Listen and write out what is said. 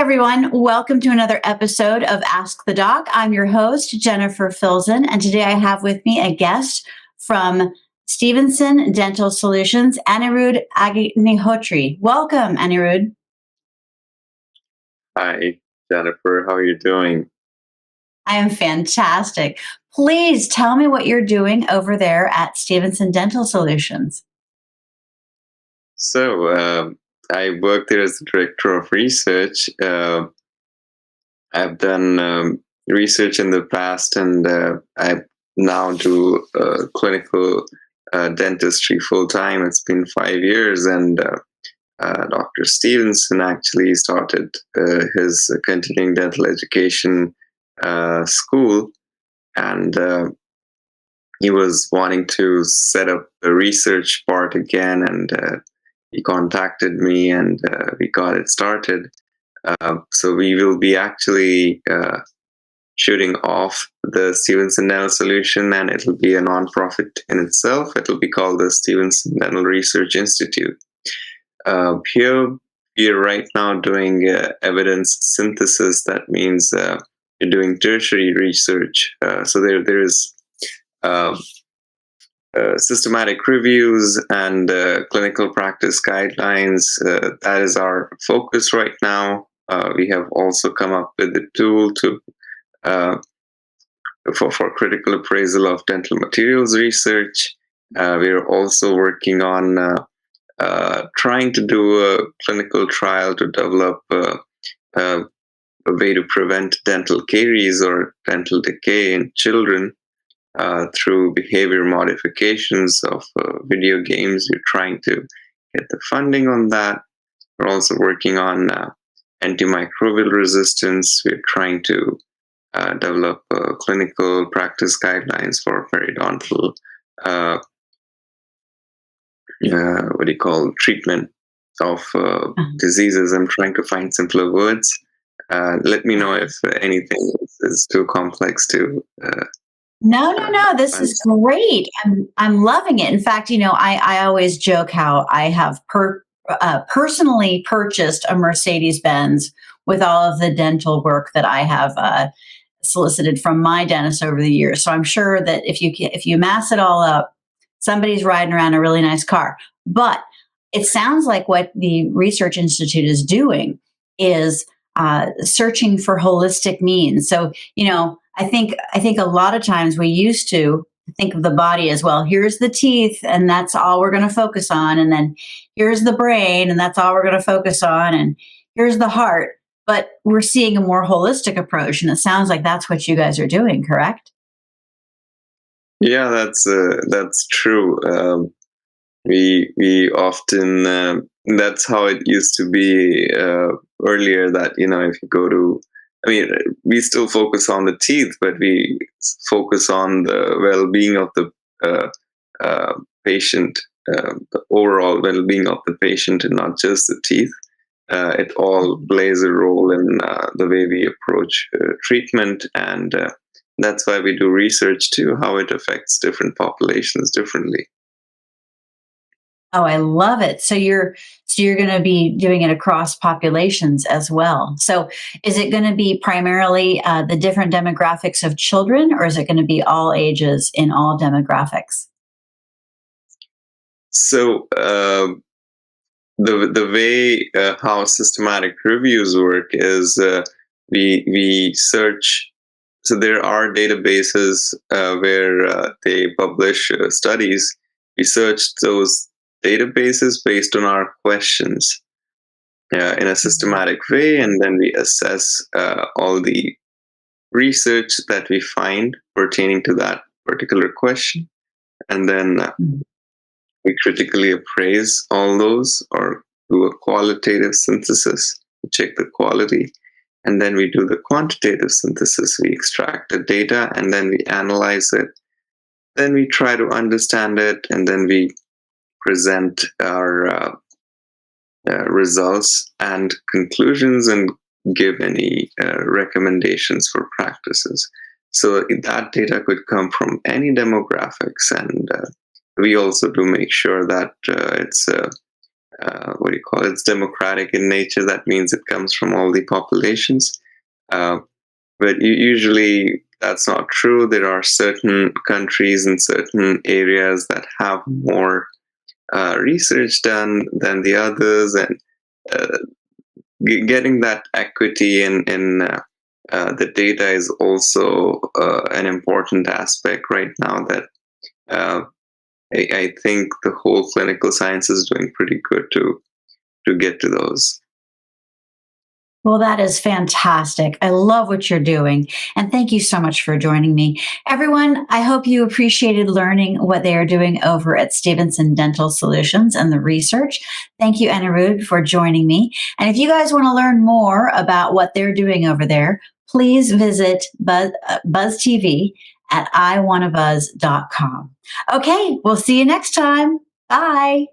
everyone. Welcome to another episode of Ask the Doc. I'm your host, Jennifer Filzen, and today I have with me a guest from Stevenson Dental Solutions, Anirudha Agnihotry. Welcome, Anirudha. Hi, Jennifer. How are you doing? I am fantastic. Please tell me what you're doing over there at Stevenson Dental Solutions. I work there as the director of research. I've done research in the past, and I now do clinical dentistry full time. It's been 5 years, and Dr. Stevenson actually started his continuing dental education school, and he was wanting to set up the research part again, and he contacted me, and we got it started. So we will be actually shooting off the Stevenson Dental Solution, and it'll be a nonprofit in itself. It'll be called the Stevenson Dental Research Institute. Here, we're right now doing evidence synthesis. That means you're doing tertiary research. So there is systematic reviews and clinical practice guidelines. That is our focus right now. We have also come up with a tool to for critical appraisal of dental materials research. We are also working on trying to do a clinical trial to develop a way to prevent dental caries or dental decay in children through behavior modifications of video games. We're trying to get the funding on that. We're also working on antimicrobial resistance. We're trying to develop clinical practice guidelines for periodontal treatment of diseases. I'm trying to find simpler words. Let me know if anything is too complex to. No. This is great. I'm loving it. In fact, I always joke how I have personally purchased a Mercedes-Benz with all of the dental work that I have solicited from my dentist over the years. So I'm sure that if you mass it all up, somebody's riding around a really nice car. But it sounds like what the Research Institute is doing is searching for holistic means. So, I think a lot of times we used to think of the body as, well, here's the teeth and that's all we're going to focus on. And then here's the brain and that's all we're going to focus on. And here's the heart. But we're seeing a more holistic approach. And it sounds like that's what you guys are doing, correct? Yeah, that's true. We often, that's how it used to be earlier, that, if you go to, we still focus on the teeth, but we focus on the well-being of the patient, the overall well-being of the patient, and not just the teeth. It all plays a role in the way we approach treatment, and that's why we do research too, how it affects different populations differently. Oh, I love it. So you're going to be doing it across populations as well. So is it going to be primarily the different demographics of children, or is it going to be all ages in all demographics? So the way how systematic reviews work is we search. So there are databases where they publish studies. We search those databases based on our questions in a systematic way, and then we assess all the research that we find pertaining to that particular question, and then we critically appraise all those, or do a qualitative synthesis to check the quality, and then we do the quantitative synthesis. We extract the data and then we analyze it, then we try to understand it, and then we present our results and conclusions and give any recommendations for practices. So that data could come from any demographics, and we also do make sure that it's what do you call it? It's democratic in nature. That means it comes from all the populations. But usually that's not true. There are certain countries and certain areas that have more research done than the others, and uh, getting that equity in the data is also an important aspect right now that I think the whole clinical science is doing pretty good to get to those. Well, that is fantastic. I love what you're doing. And thank you so much for joining me. Everyone, I hope you appreciated learning what they are doing over at Stevenson Dental Solutions and the research. Thank you, Anirudh, for joining me. And if you guys want to learn more about what they're doing over there, please visit Buzz TV at iwannabuzz.com. Okay, we'll see you next time. Bye.